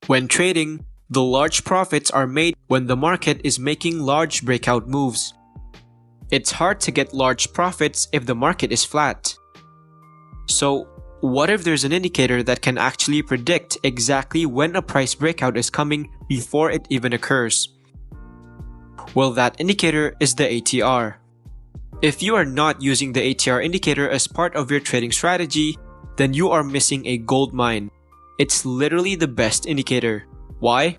When trading, the large profits are made when the market is making large breakout moves. It's hard to get large profits if the market is flat. So, what if there's an indicator that can actually predict exactly when a price breakout is coming before it even occurs? Well, that indicator is the ATR. If you are not using the ATR indicator as part of your trading strategy, then you are missing a gold mine. It's literally the best indicator. Why?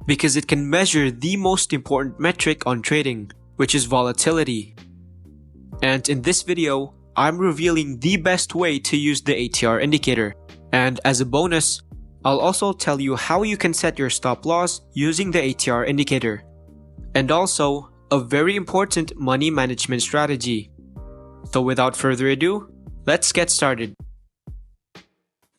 Because it can measure the most important metric on trading, which is volatility. And in this video, I'm revealing the best way to use the ATR indicator. And as a bonus, I'll also tell you how you can set your stop loss using the ATR indicator. And also, a very important money management strategy. So without further ado, let's get started.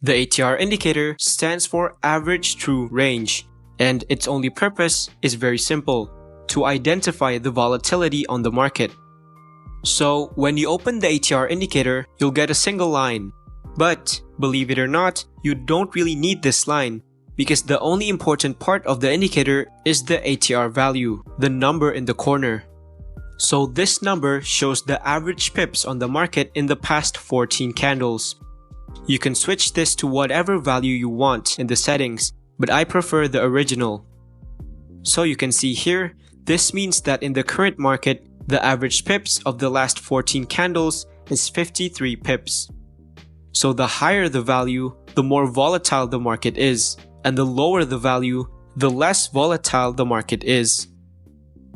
The ATR indicator stands for Average True Range, and its only purpose is very simple: to identify the volatility on the market. So when you open the ATR indicator, you'll get a single line. But believe it or not, you don't really need this line, because the only important part of the indicator is the ATR value, the number in the corner. So this number shows the average pips on the market in the past 14 candles. You can switch this to whatever value you want in the settings, but I prefer the original. So you can see here, this means that in the current market, the average pips of the last 14 candles is 53 pips. So the higher the value, the more volatile the market is, and the lower the value, the less volatile the market is.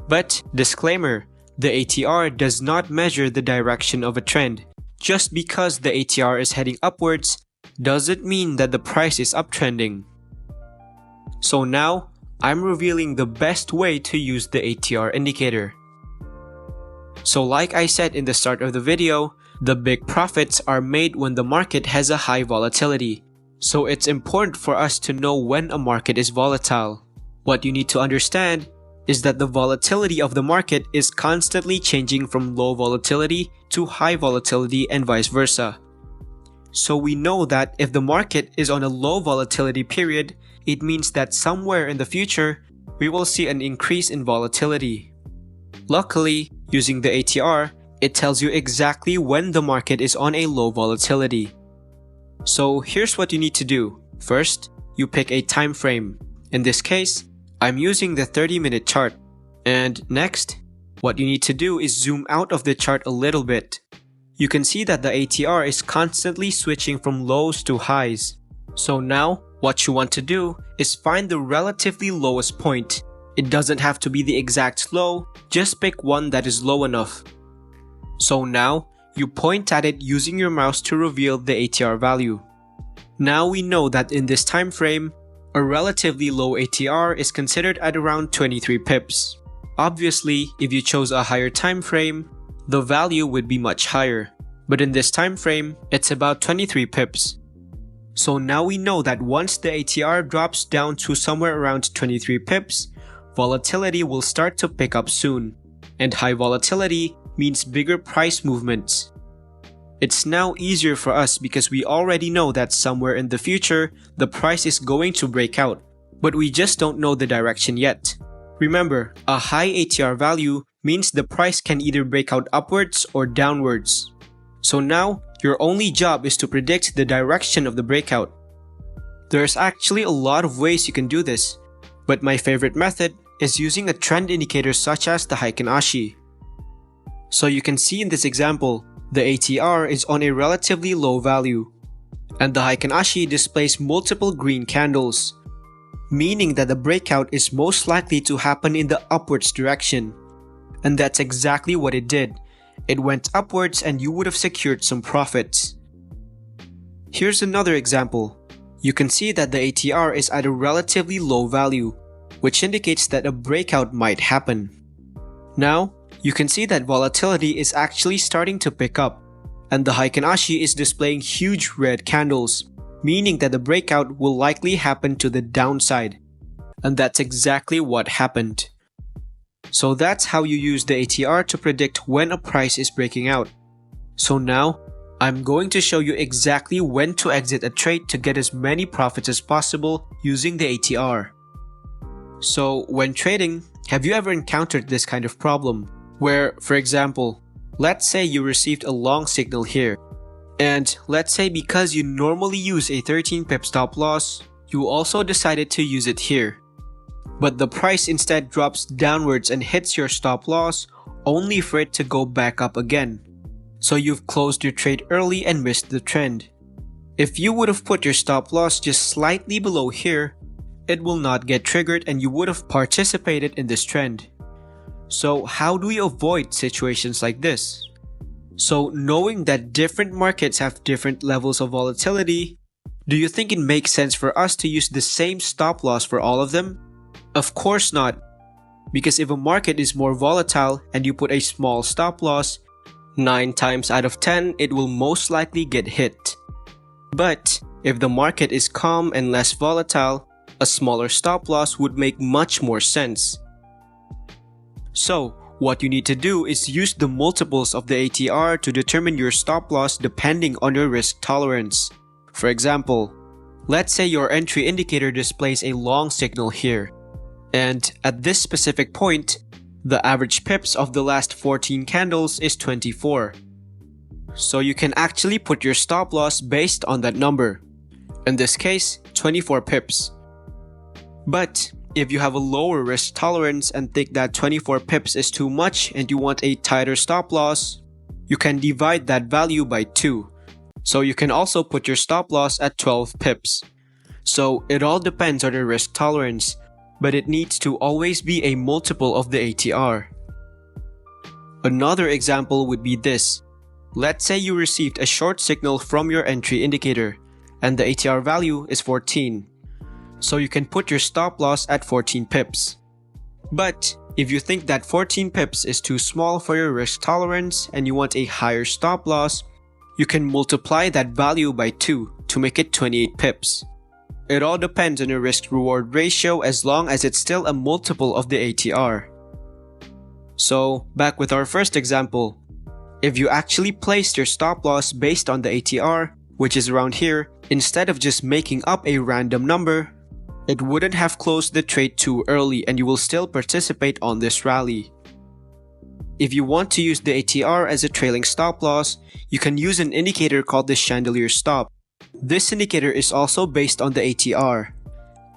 But disclaimer, the ATR does not measure the direction of a trend. Just because the ATR is heading upwards doesn't mean that the price is uptrending. So now, I'm revealing the best way to use the ATR indicator. So like I said in the start of the video, the big profits are made when the market has a high volatility. So it's important for us to know when a market is volatile. What you need to understand is that the volatility of the market is constantly changing from low volatility to high volatility and vice versa. So we know that if the market is on a low volatility period, it means that somewhere in the future, we will see an increase in volatility. Luckily, using the ATR, it tells you exactly when the market is on a low volatility. So here's what you need to do. First, you pick a time frame. In this case, I'm using the 30-minute chart. And next, what you need to do is zoom out of the chart a little bit. You can see that the ATR is constantly switching from lows to highs. So now, what you want to do is find the relatively lowest point. It doesn't have to be the exact low, just pick one that is low enough. So now, you point at it using your mouse to reveal the ATR value. Now we know that in this time frame, a relatively low ATR is considered at around 23 pips. Obviously, if you chose a higher time frame, the value would be much higher. But in this time frame, it's about 23 pips. So now we know that once the ATR drops down to somewhere around 23 pips, volatility will start to pick up soon. And high volatility means bigger price movements. It's now easier for us because we already know that somewhere in the future, the price is going to break out, but we just don't know the direction yet. Remember, a high ATR value means the price can either break out upwards or downwards. So now, your only job is to predict the direction of the breakout. There's actually a lot of ways you can do this, but my favorite method is using a trend indicator such as the Heikin Ashi. So you can see in this example, the ATR is on a relatively low value, and the Heikin Ashi displays multiple green candles, meaning that the breakout is most likely to happen in the upwards direction. And that's exactly what it did. It went upwards and you would have secured some profits. Here's another example. You can see that the ATR is at a relatively low value, which indicates that a breakout might happen. Now, you can see that volatility is actually starting to pick up, and the Heikin Ashi is displaying huge red candles, meaning that the breakout will likely happen to the downside. And that's exactly what happened. So that's how you use the ATR to predict when a price is breaking out. So now, I'm going to show you exactly when to exit a trade to get as many profits as possible using the ATR. So when trading, have you ever encountered this kind of problem where, for example, let's say you received a long signal here, and let's say because you normally use a 13 pip stop loss, you also decided to use it here. But the price instead drops downwards and hits your stop loss only for it to go back up again. So you've closed your trade early and missed the trend. If you would have put your stop loss just slightly below here, it will not get triggered and you would have participated in this trend. So how do we avoid situations like this? So knowing that different markets have different levels of volatility, do you think it makes sense for us to use the same stop loss for all of them? Of course not. Because if a market is more volatile and you put a small stop loss, 9 times out of 10 it will most likely get hit. But if the market is calm and less volatile, a smaller stop loss would make much more sense. So what you need to do is use the multiples of the ATR to determine your stop loss depending on your risk tolerance. For example, let's say your entry indicator displays a long signal here, and at this specific point, the average pips of the last 14 candles is 24. So you can actually put your stop loss based on that number. In this case, 24 pips. But if you have a lower risk tolerance and think that 24 pips is too much and you want a tighter stop loss, you can divide that value by 2. So you can also put your stop loss at 12 pips. So it all depends on your risk tolerance, but it needs to always be a multiple of the ATR. Another example would be this. Let's say you received a short signal from your entry indicator, and the ATR value is 14. So you can put your stop loss at 14 pips. But if you think that 14 pips is too small for your risk tolerance and you want a higher stop loss, you can multiply that value by 2 to make it 28 pips. It all depends on your risk-reward ratio as long as it's still a multiple of the ATR. So, back with our first example. If you actually placed your stop loss based on the ATR, which is around here, instead of just making up a random number, it wouldn't have closed the trade too early and you will still participate on this rally. If you want to use the ATR as a trailing stop loss, you can use an indicator called the chandelier stop. This indicator is also based on the ATR.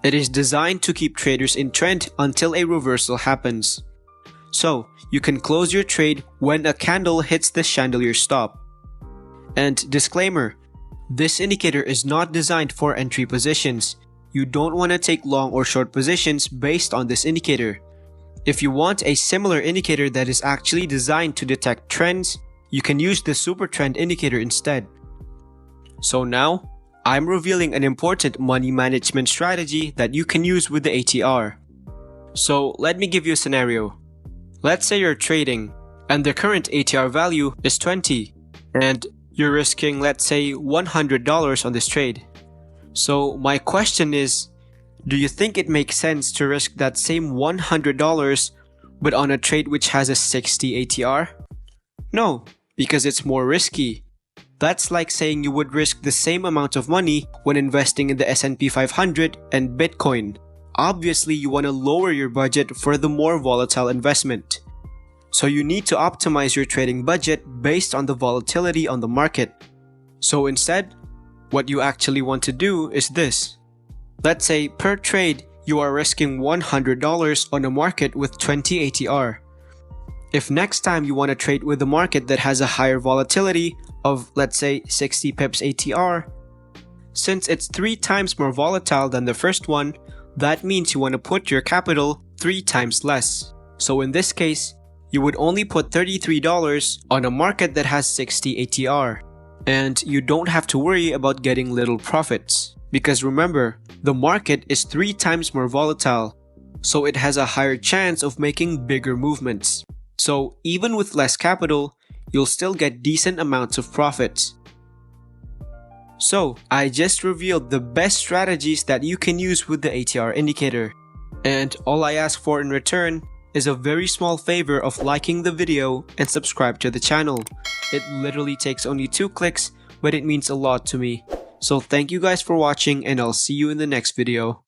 It is designed to keep traders in trend until a reversal happens. So, you can close your trade when a candle hits the chandelier stop. And disclaimer, this indicator is not designed for entry positions. You don't want to take long or short positions based on this indicator. If you want a similar indicator that is actually designed to detect trends, you can use the super trend indicator instead. So now, I'm revealing an important money management strategy that you can use with the ATR. So let me give you a scenario. Let's say you're trading and the current ATR value is 20 and you're risking, let's say, $100 on this trade. So my question is, do you think it makes sense to risk that same $100 but on a trade which has a 60 ATR? No, because it's more risky. That's like saying you would risk the same amount of money when investing in the S&P 500 and Bitcoin. Obviously, you want to lower your budget for the more volatile investment. So you need to optimize your trading budget based on the volatility on the market. So instead, what you actually want to do is this. Let's say per trade, you are risking $100 on a market with 20 ATR. If next time you want to trade with a market that has a higher volatility of, let's say, 60 pips ATR, since it's 3 times more volatile than the first one, that means you want to put your capital 3 times less. So in this case, you would only put $33 on a market that has 60 ATR. And you don't have to worry about getting little profits. Because remember, the market is 3 times more volatile, so it has a higher chance of making bigger movements. So even with less capital, you'll still get decent amounts of profits. So I just revealed the best strategies that you can use with the ATR indicator. And all I ask for in return is a very small favor of liking the video and subscribe to the channel. It literally takes only 2 clicks, but it means a lot to me. So thank you guys for watching, and I'll see you in the next video.